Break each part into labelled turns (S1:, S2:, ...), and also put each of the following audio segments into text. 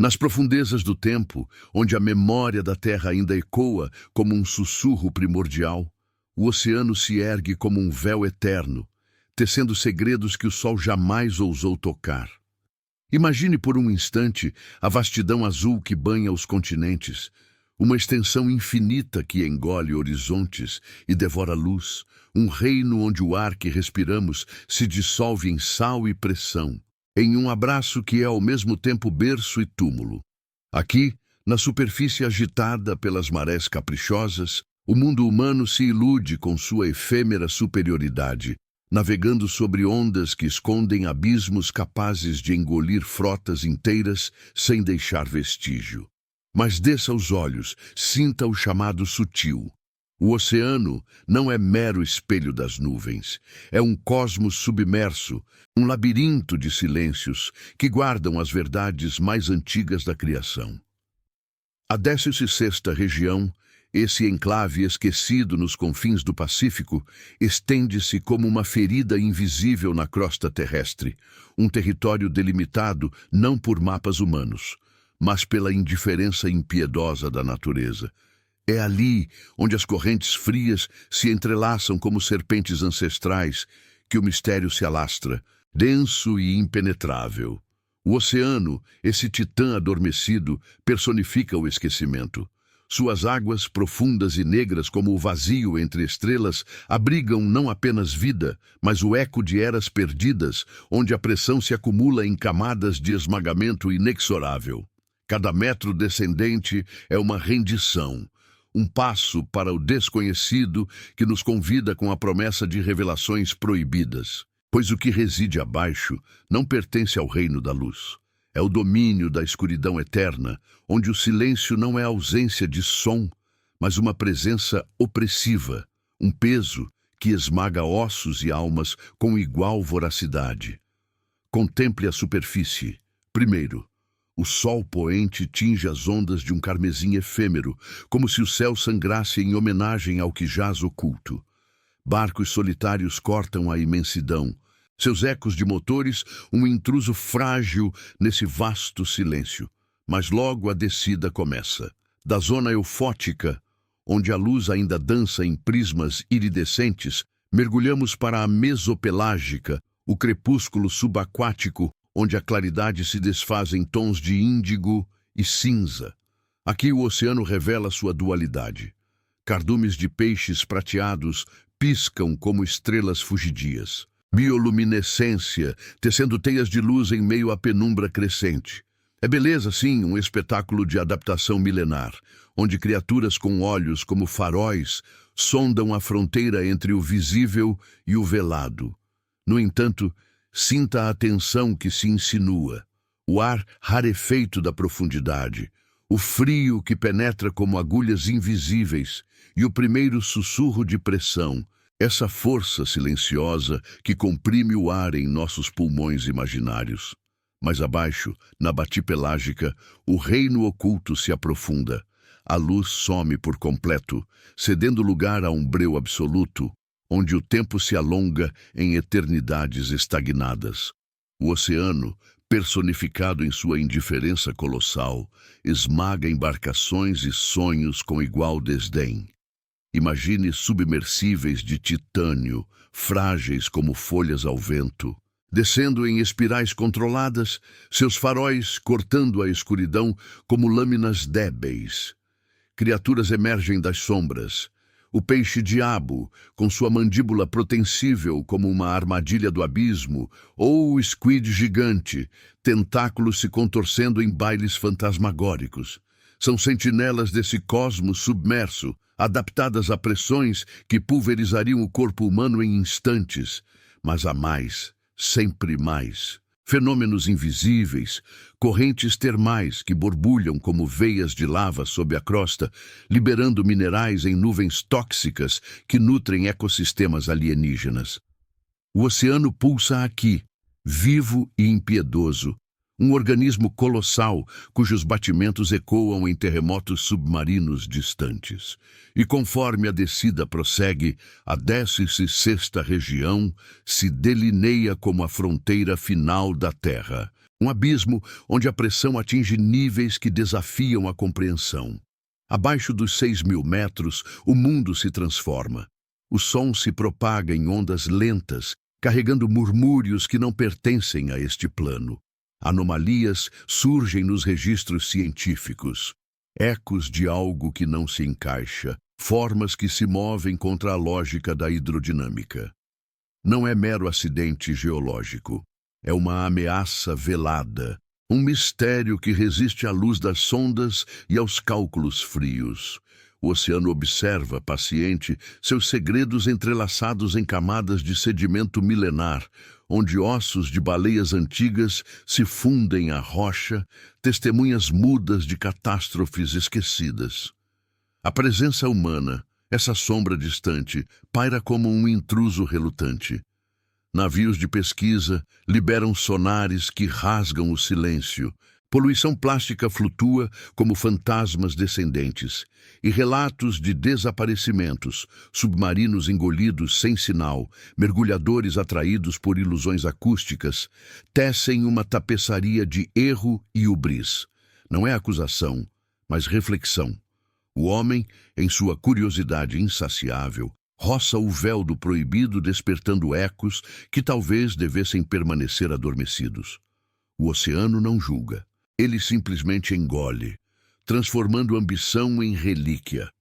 S1: Nas profundezas do tempo, onde a memória da Terra ainda ecoa como um sussurro primordial, o oceano se ergue como um véu eterno, tecendo segredos que o sol jamais ousou tocar. Imagine por um instante a vastidão azul que banha os continentes, uma extensão infinita que engole horizontes e devora luz, um reino onde o ar que respiramos se dissolve em sal e pressão, em um abraço que é ao mesmo tempo berço e túmulo. Aqui, na superfície agitada pelas marés caprichosas, o mundo humano se ilude com sua efêmera superioridade, navegando sobre ondas que escondem abismos capazes de engolir frotas inteiras sem deixar vestígio. Mas desça os olhos, sinta o chamado sutil. O oceano não é mero espelho das nuvens, é um cosmos submerso, um labirinto de silêncios que guardam as verdades mais antigas da criação. A 16ª região, esse enclave esquecido nos confins do Pacífico, estende-se como uma ferida invisível na crosta terrestre, um território delimitado não por mapas humanos, mas pela indiferença impiedosa da natureza. É ali onde as correntes frias se entrelaçam como serpentes ancestrais que o mistério se alastra, denso e impenetrável. O oceano, esse titã adormecido, personifica o esquecimento. Suas águas, profundas e negras como o vazio entre estrelas, abrigam não apenas vida, mas o eco de eras perdidas, onde a pressão se acumula em camadas de esmagamento inexorável. Cada metro descendente é uma rendição, um passo para o desconhecido que nos convida com a promessa de revelações proibidas. Pois o que reside abaixo não pertence ao reino da luz. É o domínio da escuridão eterna, onde o silêncio não é ausência de som, mas uma presença opressiva, um peso que esmaga ossos e almas com igual voracidade. Contemple a superfície. Primeiro, o sol poente tinge as ondas de um carmesim efêmero, como se o céu sangrasse em homenagem ao que jaz oculto. Barcos solitários cortam a imensidão, seus ecos de motores, um intruso frágil nesse vasto silêncio. Mas logo a descida começa. Da zona eufótica, onde a luz ainda dança em prismas iridescentes, mergulhamos para a mesopelágica, o crepúsculo subaquático, onde a claridade se desfaz em tons de índigo e cinza. Aqui o oceano revela sua dualidade. Cardumes de peixes prateados piscam como estrelas fugidias. Bioluminescência, tecendo teias de luz em meio à penumbra crescente. É beleza, sim, um espetáculo de adaptação milenar, onde criaturas com olhos como faróis sondam a fronteira entre o visível e o velado. No entanto, sinta a tensão que se insinua, o ar rarefeito da profundidade, o frio que penetra como agulhas invisíveis e o primeiro sussurro de pressão, essa força silenciosa que comprime o ar em nossos pulmões imaginários. Mais abaixo, na batipelágica, o reino oculto se aprofunda. A luz some por completo, cedendo lugar a um breu absoluto, onde o tempo se alonga em eternidades estagnadas. O oceano, personificado em sua indiferença colossal, esmaga embarcações e sonhos com igual desdém. Imagine submersíveis de titânio, frágeis como folhas ao vento, descendo em espirais controladas, seus faróis cortando a escuridão como lâminas débeis. Criaturas emergem das sombras. O peixe-diabo, com sua mandíbula protensível como uma armadilha do abismo, ou o squid gigante, tentáculos se contorcendo em bailes fantasmagóricos. São sentinelas desse cosmos submerso, adaptadas a pressões que pulverizariam o corpo humano em instantes. Mas há mais, sempre mais. Fenômenos invisíveis, correntes termais que borbulham como veias de lava sob a crosta, liberando minerais em nuvens tóxicas que nutrem ecossistemas alienígenas. O oceano pulsa aqui, vivo e impiedoso, um organismo colossal cujos batimentos ecoam em terremotos submarinos distantes. E conforme a descida prossegue, a 16ª região se delineia como a fronteira final da Terra, Um abismo onde a pressão atinge níveis que desafiam a compreensão. Abaixo dos 6.000 metros, o mundo se transforma. O som se propaga em ondas lentas, carregando murmúrios que não pertencem a este plano. Anomalias surgem nos registros científicos. Ecos de algo que não se encaixa, formas que se movem contra a lógica da hidrodinâmica. Não é mero acidente geológico. É uma ameaça velada, um mistério que resiste à luz das sondas e aos cálculos frios. O oceano observa, paciente, seus segredos entrelaçados em camadas de sedimento milenar, onde ossos de baleias antigas se fundem à rocha, testemunhas mudas de catástrofes esquecidas. A presença humana, essa sombra distante, paira como um intruso relutante. Navios de pesquisa liberam sonares que rasgam o silêncio. Poluição plástica flutua como fantasmas descendentes. E relatos de desaparecimentos, submarinos engolidos sem sinal, mergulhadores atraídos por ilusões acústicas, tecem uma tapeçaria de erro e hubris. Não é acusação, mas reflexão. O homem, em sua curiosidade insaciável, roça o véu do proibido, despertando ecos que talvez devessem permanecer adormecidos. O oceano não julga. Ele simplesmente engole, transformando ambição em relíquia.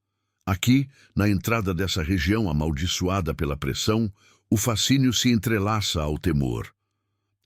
S1: Aqui, na entrada dessa região amaldiçoada pela pressão, o fascínio se entrelaça ao temor.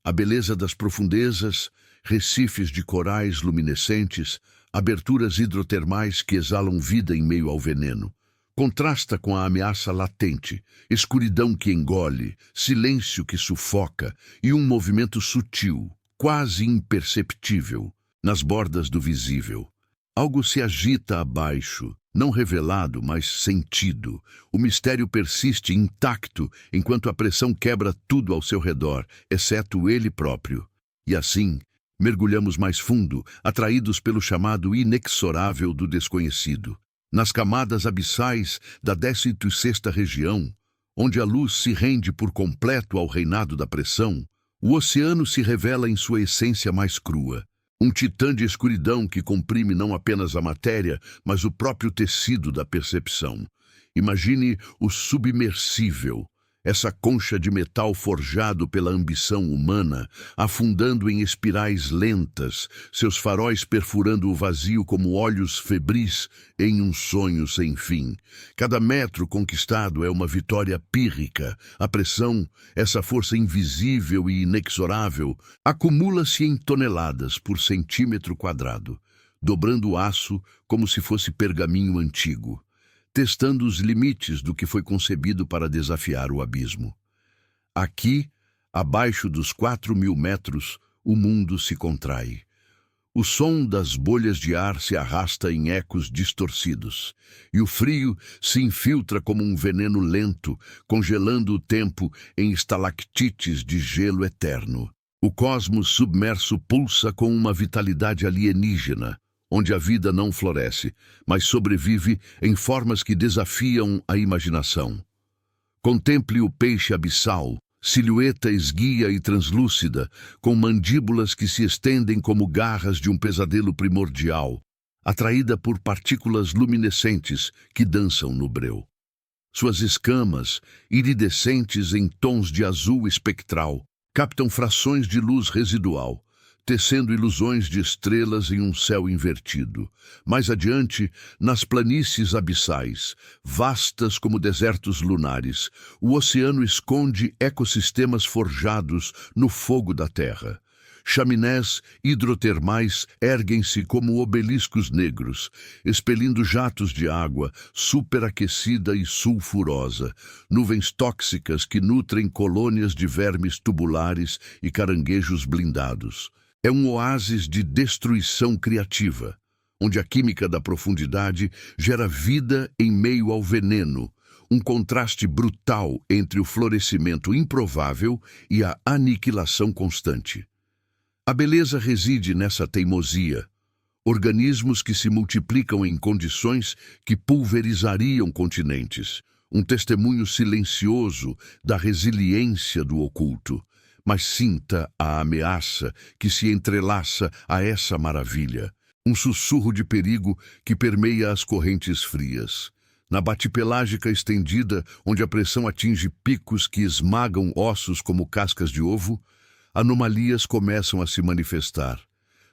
S1: A beleza das profundezas, recifes de corais luminescentes, aberturas hidrotermais que exalam vida em meio ao veneno, contrasta com a ameaça latente, escuridão que engole, silêncio que sufoca e um movimento sutil, quase imperceptível, nas bordas do visível. Algo se agita abaixo, não revelado, mas sentido. O mistério persiste intacto enquanto a pressão quebra tudo ao seu redor, exceto ele próprio. E assim, mergulhamos mais fundo, atraídos pelo chamado inexorável do desconhecido. Nas camadas abissais da 16ª região, onde a luz se rende por completo ao reinado da pressão, o oceano se revela em sua essência mais crua. Um titã de escuridão que comprime não apenas a matéria, mas o próprio tecido da percepção. Imagine o submersível, essa concha de metal forjado pela ambição humana, afundando em espirais lentas, seus faróis perfurando o vazio como olhos febris em um sonho sem fim. Cada metro conquistado é uma vitória pírrica. A pressão, essa força invisível e inexorável, acumula-se em toneladas por centímetro quadrado, dobrando o aço como se fosse pergaminho antigo, testando os limites do que foi concebido para desafiar o abismo. Aqui, abaixo dos 4.000 metros, o mundo se contrai. O som das bolhas de ar se arrasta em ecos distorcidos, e o frio se infiltra como um veneno lento, congelando o tempo em estalactites de gelo eterno. O cosmos submerso pulsa com uma vitalidade alienígena, onde a vida não floresce, mas sobrevive em formas que desafiam a imaginação. Contemple o peixe abissal, silhueta esguia e translúcida, com mandíbulas que se estendem como garras de um pesadelo primordial, atraída por partículas luminescentes que dançam no breu. Suas escamas, iridescentes em tons de azul espectral, captam frações de luz residual, tecendo ilusões de estrelas em um céu invertido. Mais adiante, nas planícies abissais, vastas como desertos lunares, o oceano esconde ecossistemas forjados no fogo da terra. Chaminés hidrotermais erguem-se como obeliscos negros, expelindo jatos de água superaquecida e sulfurosa, nuvens tóxicas que nutrem colônias de vermes tubulares e caranguejos blindados. É um oásis de destruição criativa, onde a química da profundidade gera vida em meio ao veneno, um contraste brutal entre o florescimento improvável e a aniquilação constante. A beleza reside nessa teimosia, organismos que se multiplicam em condições que pulverizariam continentes, um testemunho silencioso da resiliência do oculto. mas sinta a ameaça que se entrelaça a essa maravilha. Um sussurro de perigo que permeia as correntes frias. Na batipelágica estendida, onde a pressão atinge picos que esmagam ossos como cascas de ovo, anomalias começam a se manifestar,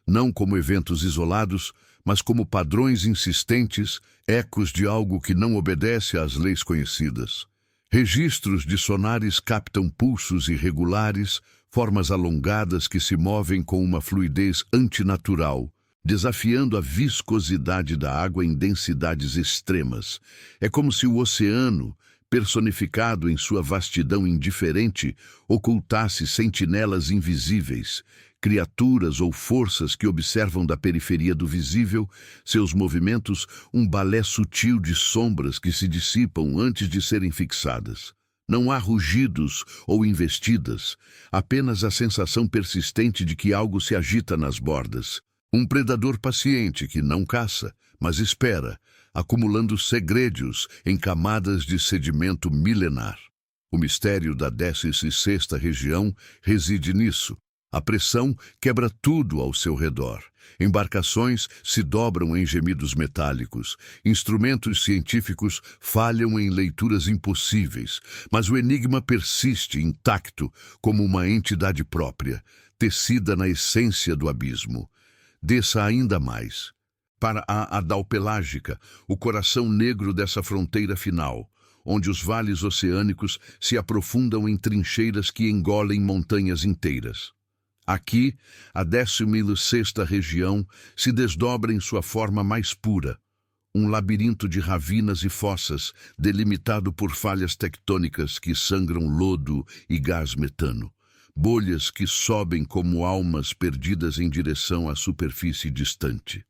S1: não como eventos isolados, mas como padrões insistentes, ecos de algo que não obedece às leis conhecidas. Registros de sonares captam pulsos irregulares, formas alongadas que se movem com uma fluidez antinatural, desafiando a viscosidade da água em densidades extremas. É como se o oceano, personificado em sua vastidão indiferente, ocultasse sentinelas invisíveis, criaturas ou forças que observam da periferia do visível, seus movimentos um balé sutil de sombras que se dissipam antes de serem fixadas. Não há rugidos ou investidas, apenas a sensação persistente de que algo se agita nas bordas. Um predador paciente que não caça, mas espera, acumulando segredos em camadas de sedimento milenar. O mistério da 16ª região reside nisso. A pressão quebra tudo ao seu redor. Embarcações se dobram em gemidos metálicos. Instrumentos científicos falham em leituras impossíveis, mas o enigma persiste intacto como uma entidade própria, tecida na essência do abismo. Desça ainda mais. Para a Adalpelágica, o coração negro dessa fronteira final, onde os vales oceânicos se aprofundam em trincheiras que engolem montanhas inteiras. Aqui, a 16ª região se desdobra em sua forma mais pura, um labirinto de ravinas e fossas, delimitado por falhas tectônicas que sangram lodo e gás metano. Bolhas que sobem como almas perdidas em direção à superfície distante.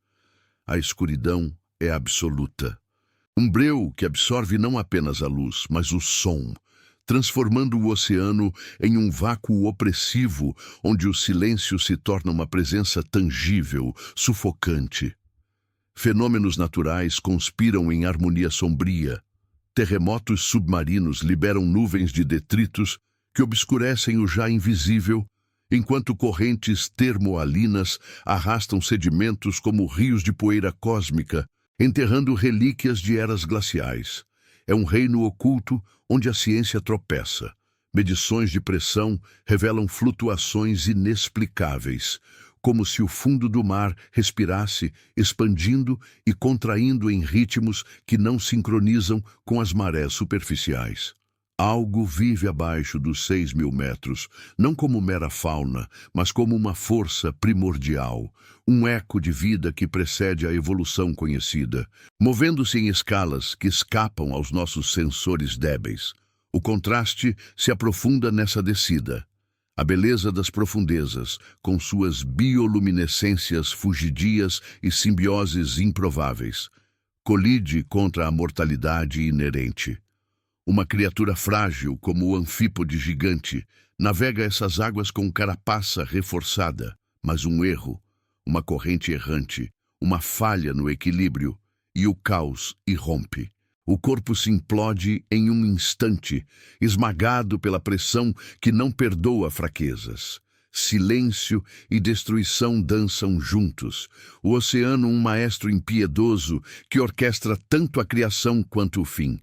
S1: A escuridão é absoluta. Um breu que absorve não apenas a luz, mas o som, transformando o oceano em um vácuo opressivo, onde o silêncio se torna uma presença tangível, sufocante. Fenômenos naturais conspiram em harmonia sombria. Terremotos submarinos liberam nuvens de detritos que obscurecem o já invisível, enquanto correntes termoalinas arrastam sedimentos como rios de poeira cósmica, enterrando relíquias de eras glaciais. É um reino oculto onde a ciência tropeça. Medições de pressão revelam flutuações inexplicáveis, como se o fundo do mar respirasse, expandindo e contraindo em ritmos que não sincronizam com as marés superficiais. Algo vive abaixo dos 6.000 metros, não como mera fauna, mas como uma força primordial, um eco de vida que precede a evolução conhecida, movendo-se em escalas que escapam aos nossos sensores débeis. O contraste se aprofunda nessa descida. A beleza das profundezas, com suas bioluminescências fugidias e simbioses improváveis, colide contra a mortalidade inerente. Uma criatura frágil como o anfípode gigante navega essas águas com carapaça reforçada, mas um erro, uma corrente errante, uma falha no equilíbrio e o caos irrompe. O corpo se implode em um instante, esmagado pela pressão que não perdoa fraquezas. Silêncio e destruição dançam juntos. O oceano, um maestro impiedoso que orquestra tanto a criação quanto o fim.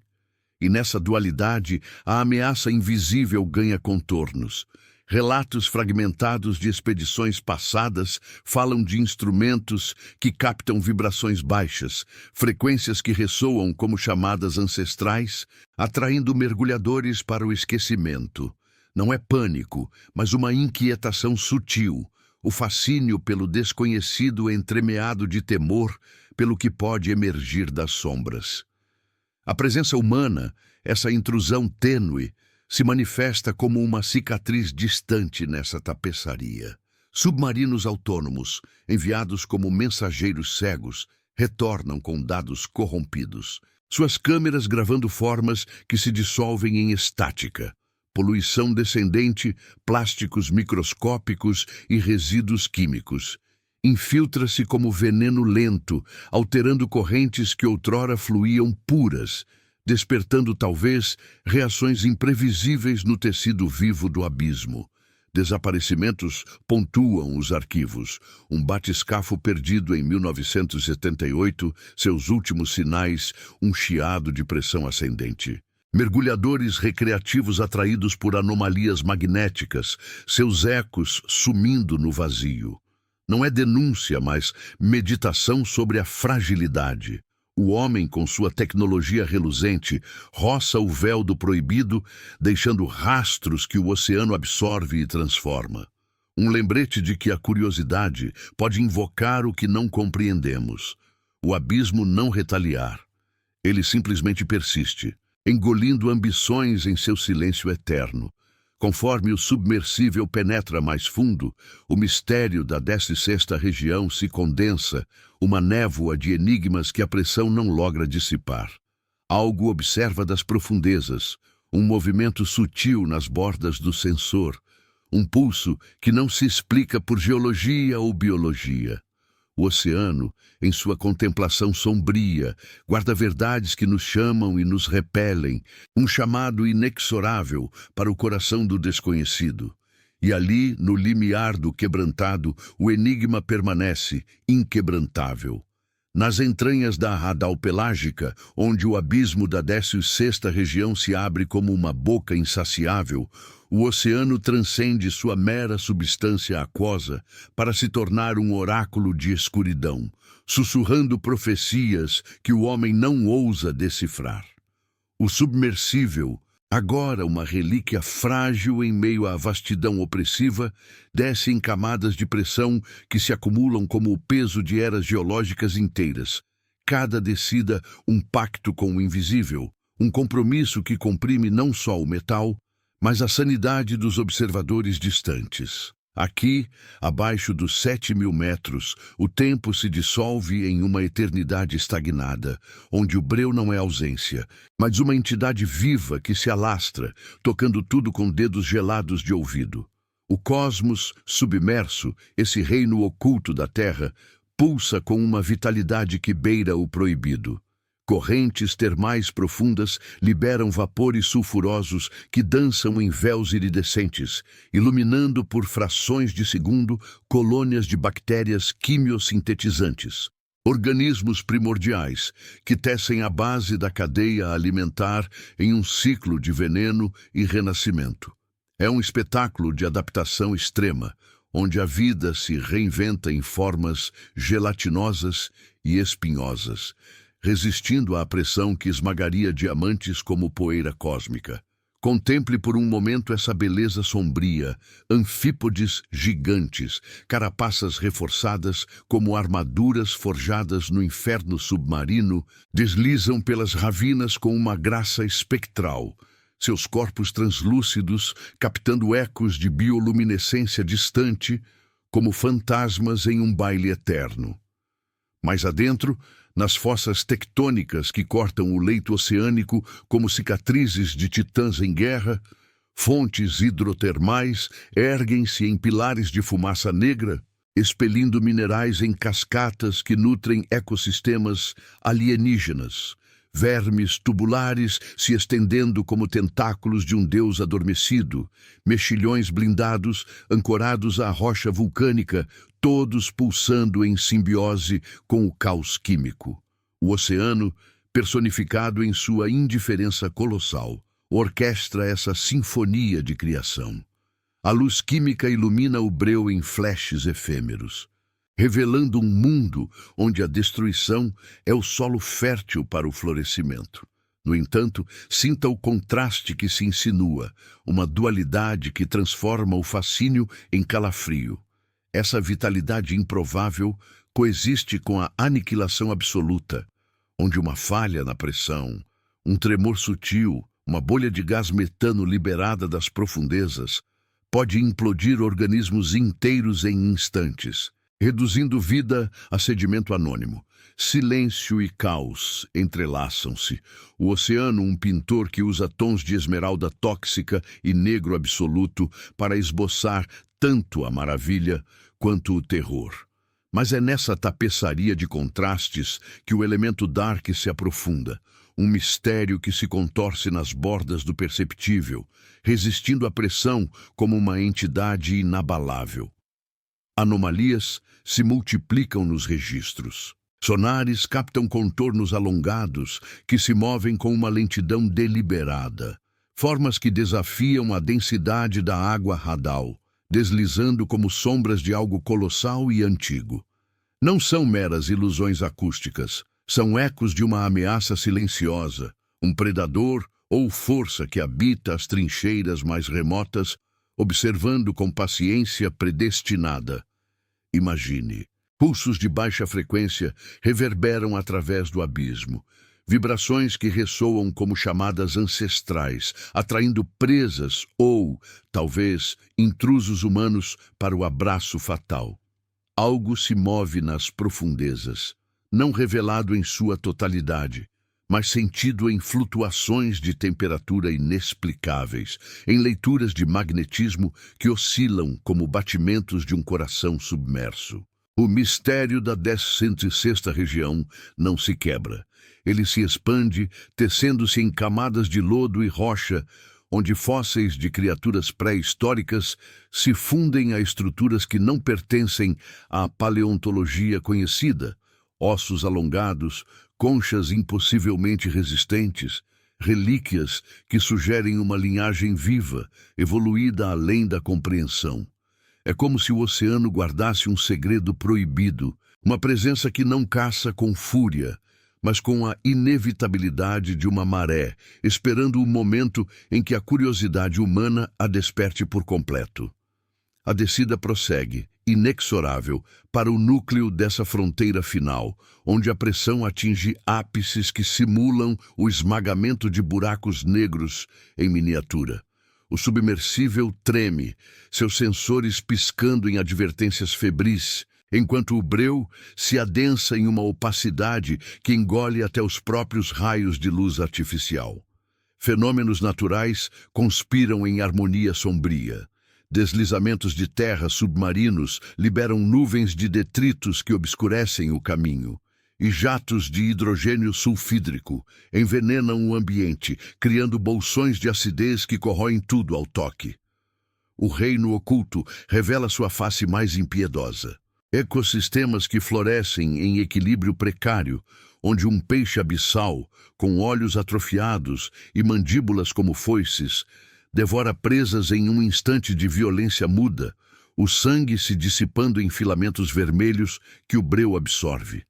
S1: E nessa dualidade, a ameaça invisível ganha contornos. Relatos fragmentados de expedições passadas falam de instrumentos que captam vibrações baixas, frequências que ressoam como chamadas ancestrais, atraindo mergulhadores para o esquecimento. Não é pânico, mas uma inquietação sutil, o fascínio pelo desconhecido entremeado de temor pelo que pode emergir das sombras. A presença humana, essa intrusão tênue, se manifesta como uma cicatriz distante nessa tapeçaria. Submarinos autônomos, enviados como mensageiros cegos, retornam com dados corrompidos. Suas câmeras gravando formas que se dissolvem em estática. Poluição descendente, plásticos microscópicos e resíduos químicos. Infiltra-se como veneno lento, alterando correntes que outrora fluíam puras, despertando talvez reações imprevisíveis no tecido vivo do abismo. Desaparecimentos pontuam os arquivos. Um batiscafo perdido em 1978, seus últimos sinais, um chiado de pressão ascendente. Mergulhadores recreativos atraídos por anomalias magnéticas, seus ecos sumindo no vazio. Não é denúncia, mas meditação sobre a fragilidade. O homem, com sua tecnologia reluzente, roça o véu do proibido, deixando rastros que o oceano absorve e transforma. Um lembrete de que a curiosidade pode invocar o que não compreendemos. O abismo não retaliar. Ele simplesmente persiste, engolindo ambições em seu silêncio eterno. Conforme o submersível penetra mais fundo, o mistério da 16ª região se condensa, uma névoa de enigmas que a pressão não logra dissipar. Algo observa das profundezas, um movimento sutil nas bordas do sensor, um pulso que não se explica por geologia ou biologia. O oceano, em sua contemplação sombria, guarda verdades que nos chamam e nos repelem, um chamado inexorável para o coração do desconhecido. E ali, no limiar do quebrantado, o enigma permanece, inquebrantável. Nas entranhas da Radal Pelágica, onde o abismo da 16ª região se abre como uma boca insaciável, o oceano transcende sua mera substância aquosa para se tornar um oráculo de escuridão, sussurrando profecias que o homem não ousa decifrar. O submersível, agora uma relíquia frágil em meio à vastidão opressiva, desce em camadas de pressão que se acumulam como o peso de eras geológicas inteiras. Cada descida um pacto com o invisível, um compromisso que comprime não só o metal, mas a sanidade dos observadores distantes. Aqui, abaixo dos 7.000 metros, o tempo se dissolve em uma eternidade estagnada, onde o breu não é ausência, mas uma entidade viva que se alastra, tocando tudo com dedos gelados de ouvido. O cosmos submerso, esse reino oculto da Terra, pulsa com uma vitalidade que beira o proibido. Correntes termais profundas liberam vapores sulfurosos que dançam em véus iridescentes, iluminando por frações de segundo colônias de bactérias quimiosintetizantes, organismos primordiais que tecem a base da cadeia alimentar em um ciclo de veneno e renascimento. É um espetáculo de adaptação extrema, onde a vida se reinventa em formas gelatinosas e espinhosas, resistindo à pressão que esmagaria diamantes como poeira cósmica. Contemple por um momento essa beleza sombria, anfípodes gigantes, carapaças reforçadas como armaduras forjadas no inferno submarino, deslizam pelas ravinas com uma graça espectral, seus corpos translúcidos captando ecos de bioluminescência distante, como fantasmas em um baile eterno. Mais adentro, nas fossas tectônicas que cortam o leito oceânico como cicatrizes de titãs em guerra, fontes hidrotermais erguem-se em pilares de fumaça negra, expelindo minerais em cascatas que nutrem ecossistemas alienígenas, vermes tubulares se estendendo como tentáculos de um deus adormecido, mexilhões blindados ancorados à rocha vulcânica, todos pulsando em simbiose com o caos químico. O oceano, personificado em sua indiferença colossal, orquestra essa sinfonia de criação. A luz química ilumina o breu em flashes efêmeros, revelando um mundo onde a destruição é o solo fértil para o florescimento. No entanto, sinta o contraste que se insinua, uma dualidade que transforma o fascínio em calafrio. Essa vitalidade improvável coexiste com a aniquilação absoluta, onde uma falha na pressão, um tremor sutil, uma bolha de gás metano liberada das profundezas, pode implodir organismos inteiros em instantes, reduzindo vida a sedimento anônimo. Silêncio e caos entrelaçam-se. O oceano, um pintor que usa tons de esmeralda tóxica e negro absoluto para esboçar tanto a maravilha quanto o terror. Mas é nessa tapeçaria de contrastes que o elemento dark se aprofunda. um mistério que se contorce nas bordas do perceptível, resistindo à pressão como uma entidade inabalável. Anomalias se multiplicam nos registros. Sonares captam contornos alongados que se movem com uma lentidão deliberada, formas que desafiam a densidade da água radal, deslizando como sombras de algo colossal e antigo. Não são meras ilusões acústicas, são ecos de uma ameaça silenciosa, um predador ou força que habita as trincheiras mais remotas, observando com paciência predestinada. Imagine. Pulsos de baixa frequência reverberam através do abismo, vibrações que ressoam como chamadas ancestrais, atraindo presas ou, talvez, intrusos humanos para o abraço fatal. Algo se move nas profundezas, não revelado em sua totalidade, mas sentido em flutuações de temperatura inexplicáveis, em leituras de magnetismo que oscilam como batimentos de um coração submerso. O mistério da 16ª região não se quebra. Ele se expande, tecendo-se em camadas de lodo e rocha, onde fósseis de criaturas pré-históricas se fundem a estruturas que não pertencem à paleontologia conhecida, ossos alongados, conchas impossivelmente resistentes, relíquias que sugerem uma linhagem viva, evoluída além da compreensão. É como se o oceano guardasse um segredo proibido, uma presença que não caça com fúria, mas com a inevitabilidade de uma maré, esperando o momento em que a curiosidade humana a desperte por completo. A descida prossegue, inexorável, para o núcleo dessa fronteira final, onde a pressão atinge ápices que simulam o esmagamento de buracos negros em miniatura. O submersível treme, seus sensores piscando em advertências febris, enquanto o breu se adensa em uma opacidade que engole até os próprios raios de luz artificial. Fenômenos naturais conspiram em harmonia sombria. Deslizamentos de terra submarinos liberam nuvens de detritos que obscurecem o caminho. E jatos de hidrogênio sulfídrico envenenam o ambiente, criando bolsões de acidez que corroem tudo ao toque. O reino oculto revela sua face mais impiedosa. Ecossistemas que florescem em equilíbrio precário, onde um peixe abissal, com olhos atrofiados e mandíbulas como foices, devora presas em um instante de violência muda, o sangue se dissipando em filamentos vermelhos que o breu absorve.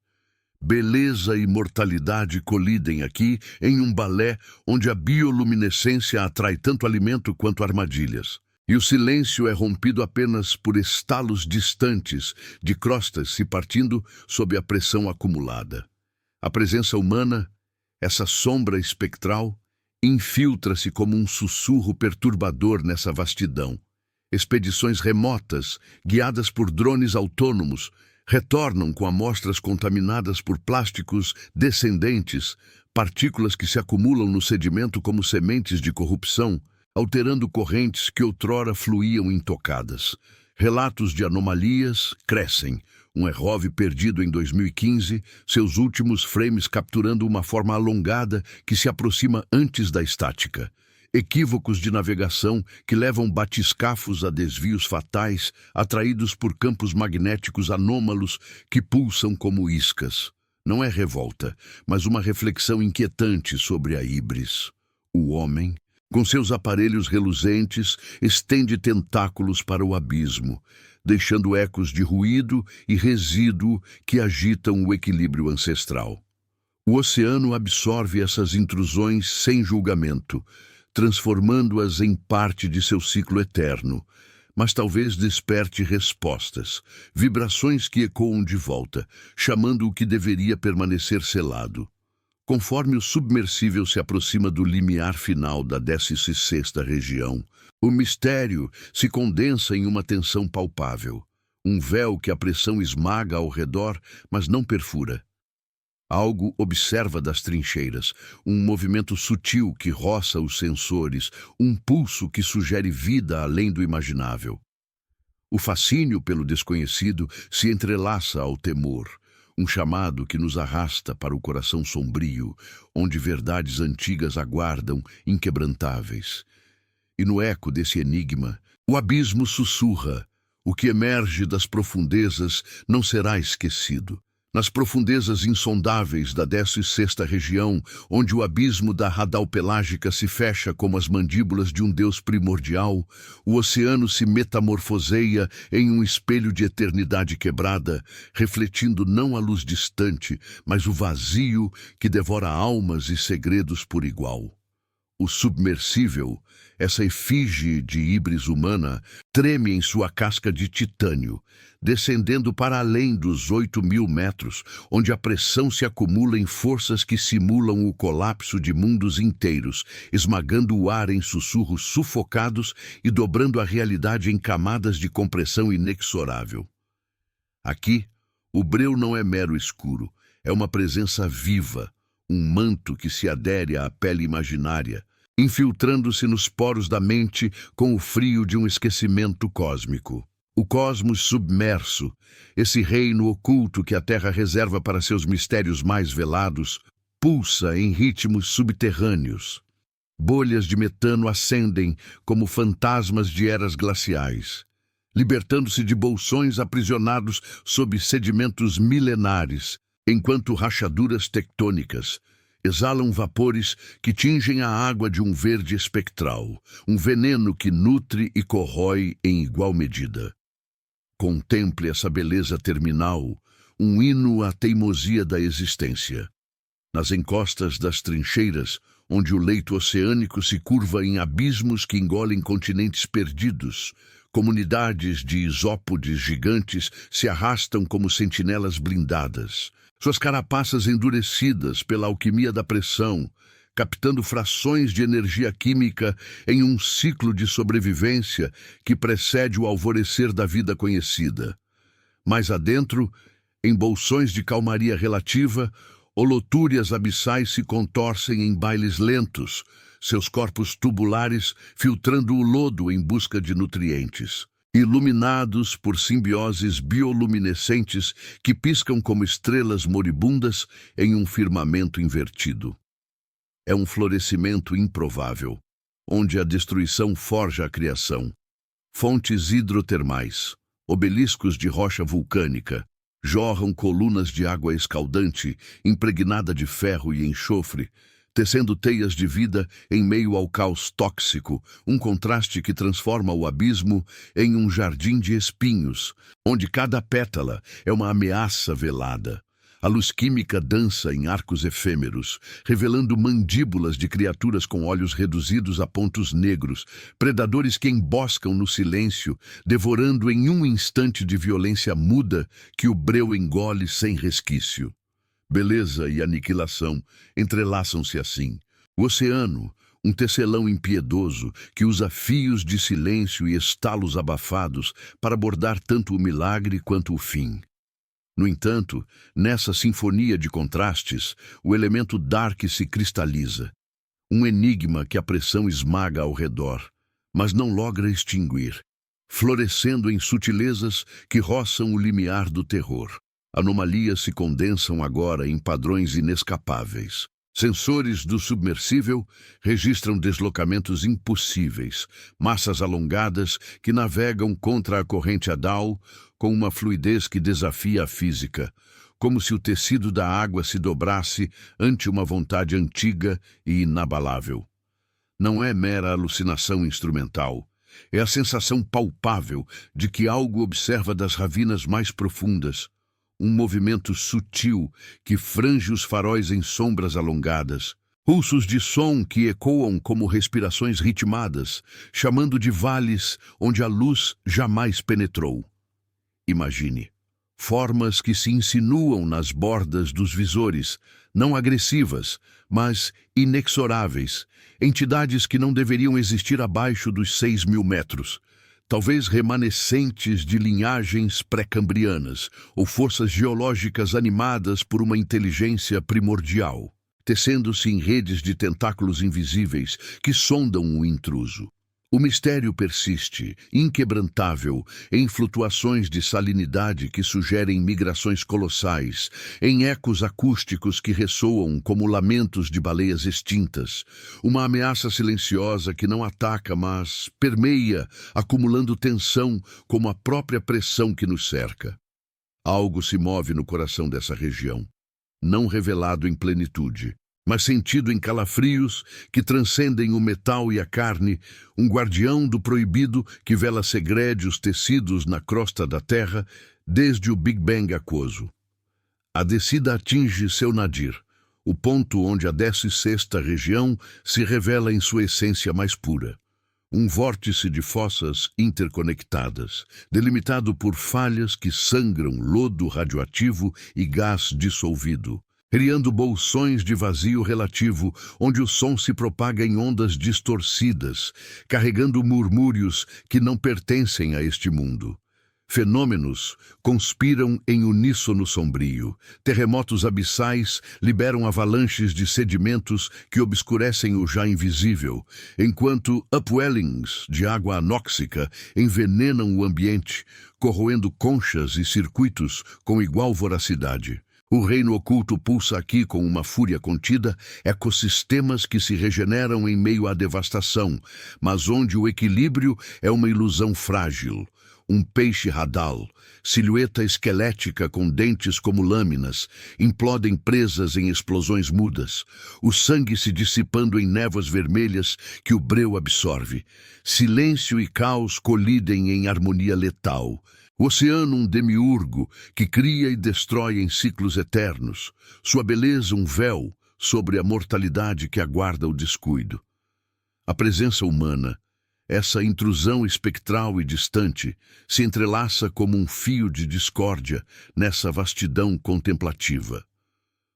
S1: Beleza e mortalidade colidem aqui em um balé onde a bioluminescência atrai tanto alimento quanto armadilhas. E o silêncio é rompido apenas por estalos distantes de crostas se partindo sob a pressão acumulada. A presença humana, essa sombra espectral, infiltra-se como um sussurro perturbador nessa vastidão. Expedições remotas, guiadas por drones autônomos, retornam com amostras contaminadas por plásticos descendentes, partículas que se acumulam no sedimento como sementes de corrupção, alterando correntes que outrora fluíam intocadas. Relatos de anomalias crescem. Um ROV perdido em 2015, seus últimos frames capturando uma forma alongada que se aproxima antes da estática. Equívocos de navegação que levam batiscafos a desvios fatais, atraídos por campos magnéticos anômalos que pulsam como iscas. Não é revolta, mas uma reflexão inquietante sobre a híbris. O homem, com seus aparelhos reluzentes, estende tentáculos para o abismo, deixando ecos de ruído e resíduo que agitam o equilíbrio ancestral. O oceano absorve essas intrusões sem julgamento, transformando-as em parte de seu ciclo eterno, mas talvez desperte respostas, vibrações que ecoam de volta, chamando o que deveria permanecer selado. Conforme o submersível se aproxima do limiar final da 16ª região, o mistério se condensa em uma tensão palpável, um véu que a pressão esmaga ao redor, mas não perfura. Algo observa das trincheiras, um movimento sutil que roça os sensores, um pulso que sugere vida além do imaginável. O fascínio pelo desconhecido se entrelaça ao temor. um chamado que nos arrasta para o coração sombrio, onde verdades antigas aguardam inquebrantáveis. E no eco desse enigma, o abismo sussurra: o que emerge das profundezas não será esquecido. Nas profundezas insondáveis da 16ª região, onde o abismo da Radal Pelágica se fecha como as mandíbulas de um deus primordial, o oceano se metamorfoseia em um espelho de eternidade quebrada, refletindo não a luz distante, mas o vazio que devora almas e segredos por igual. O submersível, essa efígie de híbris humana, treme em sua casca de titânio, descendendo para além dos 8.000 metros, onde a pressão se acumula em forças que simulam o colapso de mundos inteiros, esmagando o ar em sussurros sufocados e dobrando a realidade em camadas de compressão inexorável. Aqui, o breu não é mero escuro, é uma presença viva, um manto que se adere à pele imaginária, infiltrando-se nos poros da mente com o frio de um esquecimento cósmico. O cosmos submerso, esse reino oculto que a Terra reserva para seus mistérios mais velados, pulsa em ritmos subterrâneos. Bolhas de metano ascendem como fantasmas de eras glaciais, libertando-se de bolsões aprisionados sob sedimentos milenares, enquanto rachaduras tectônicas exalam vapores que tingem a água de um verde espectral, um veneno que nutre e corrói em igual medida. Contemple essa beleza terminal, um hino à teimosia da existência. Nas encostas das trincheiras, onde o leito oceânico se curva em abismos que engolem continentes perdidos, comunidades de isópodes gigantes se arrastam como sentinelas blindadas, suas carapaças endurecidas pela alquimia da pressão, captando frações de energia química em um ciclo de sobrevivência que precede o alvorecer da vida conhecida. Mais adentro, em bolsões de calmaria relativa, holotúrias abissais se contorcem em bailes lentos, seus corpos tubulares filtrando o lodo em busca de nutrientes, iluminados por simbioses bioluminescentes que piscam como estrelas moribundas em um firmamento invertido. É um florescimento improvável, onde a destruição forja a criação. Fontes hidrotermais, obeliscos de rocha vulcânica, jorram colunas de água escaldante, impregnada de ferro e enxofre, tecendo teias de vida em meio ao caos tóxico, um contraste que transforma o abismo em um jardim de espinhos, onde cada pétala é uma ameaça velada. A luz química dança em arcos efêmeros, revelando mandíbulas de criaturas com olhos reduzidos a pontos negros, predadores que emboscam no silêncio, devorando em um instante de violência muda que o breu engole sem resquício. Beleza e aniquilação entrelaçam-se assim. O oceano, um tecelão impiedoso que usa fios de silêncio e estalos abafados para bordar tanto o milagre quanto o fim. No entanto, nessa sinfonia de contrastes, o elemento dark se cristaliza. Um enigma que a pressão esmaga ao redor, mas não logra extinguir, florescendo em sutilezas que roçam o limiar do terror. Anomalias se condensam agora em padrões inescapáveis. Sensores do submersível registram deslocamentos impossíveis, massas alongadas que navegam contra a corrente Hadal com uma fluidez que desafia a física, como se o tecido da água se dobrasse ante uma vontade antiga e inabalável. Não é mera alucinação instrumental, é a sensação palpável de que algo observa das ravinas mais profundas, um movimento sutil que frange os faróis em sombras alongadas, pulsos de som que ecoam como respirações ritmadas, chamando de vales onde a luz jamais penetrou. Imagine, formas que se insinuam nas bordas dos visores, não agressivas, mas inexoráveis, entidades que não deveriam existir abaixo dos 6.000 metros, talvez remanescentes de linhagens pré-cambrianas ou forças geológicas animadas por uma inteligência primordial, tecendo-se em redes de tentáculos invisíveis que sondam o intruso. O mistério persiste, inquebrantável, em flutuações de salinidade que sugerem migrações colossais, em ecos acústicos que ressoam como lamentos de baleias extintas. Uma ameaça silenciosa que não ataca, mas permeia, acumulando tensão como a própria pressão que nos cerca. Algo se move no coração dessa região, não revelado em plenitude, mas sentido em calafrios que transcendem o metal e a carne, um guardião do proibido que vela segredos tecidos na crosta da terra desde o Big Bang aquoso. A descida atinge seu nadir, o ponto onde a 16ª região se revela em sua essência mais pura. Um vórtice de fossas interconectadas, delimitado por falhas que sangram lodo radioativo e gás dissolvido, criando bolsões de vazio relativo, onde o som se propaga em ondas distorcidas, carregando murmúrios que não pertencem a este mundo. Fenômenos conspiram em uníssono sombrio. Terremotos abissais liberam avalanches de sedimentos que obscurecem o já invisível, enquanto upwellings de água anóxica envenenam o ambiente, corroendo conchas e circuitos com igual voracidade. O reino oculto pulsa aqui com uma fúria contida, ecossistemas que se regeneram em meio à devastação, mas onde o equilíbrio é uma ilusão frágil. Um peixe radal, silhueta esquelética com dentes como lâminas, implodem presas em explosões mudas, o sangue se dissipando em névoas vermelhas que o breu absorve. Silêncio e caos colidem em harmonia letal. O oceano, um demiurgo que cria e destrói em ciclos eternos, sua beleza um véu sobre a mortalidade que aguarda o descuido. A presença humana, essa intrusão espectral e distante, se entrelaça como um fio de discórdia nessa vastidão contemplativa.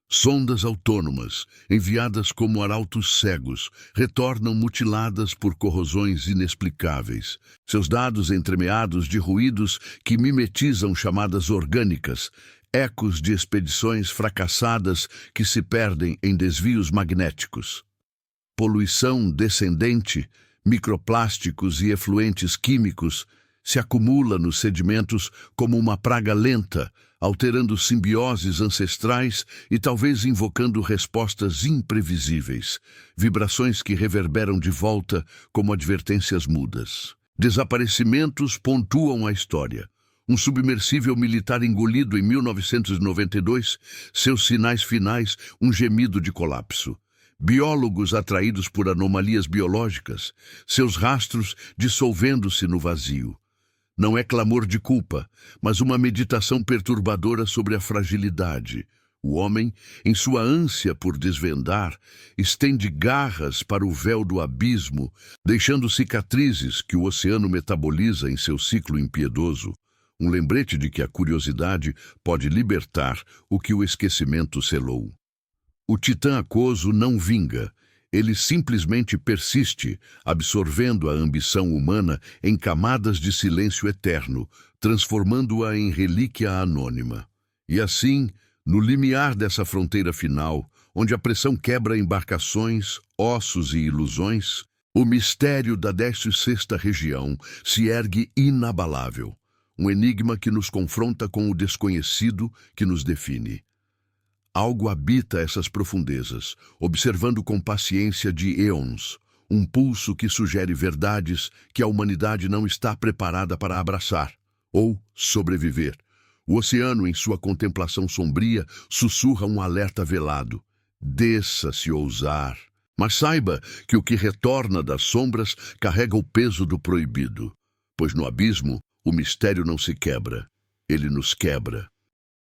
S1: Sondas autônomas, enviadas como arautos cegos, retornam mutiladas por corrosões inexplicáveis. Seus dados entremeados de ruídos que mimetizam chamadas orgânicas, ecos de expedições fracassadas que se perdem em desvios magnéticos. Poluição descendente, microplásticos e efluentes químicos se acumula nos sedimentos como uma praga lenta, alterando simbioses ancestrais e talvez invocando respostas imprevisíveis, vibrações que reverberam de volta como advertências mudas. Desaparecimentos pontuam a história. Um submersível militar engolido em 1992, seus sinais finais, um gemido de colapso. Biólogos atraídos por anomalias biológicas, seus rastros dissolvendo-se no vazio. Não é clamor de culpa, mas uma meditação perturbadora sobre a fragilidade. O homem, em sua ânsia por desvendar, estende garras para o véu do abismo, deixando cicatrizes que o oceano metaboliza em seu ciclo impiedoso. Um lembrete de que a curiosidade pode libertar o que o esquecimento selou. O titã aquoso não vinga. Ele simplesmente persiste, absorvendo a ambição humana em camadas de silêncio eterno, transformando-a em relíquia anônima. E assim, no limiar dessa fronteira final, onde a pressão quebra embarcações, ossos e ilusões, o mistério da 16ª região se ergue inabalável, um enigma que nos confronta com o desconhecido que nos define. Algo habita essas profundezas, observando com paciência de éons, um pulso que sugere verdades que a humanidade não está preparada para abraçar ou sobreviver. O oceano, em sua contemplação sombria, sussurra um alerta velado. Desça se ousar. Mas saiba que o que retorna das sombras carrega o peso do proibido, pois no abismo o mistério não se quebra, ele nos quebra.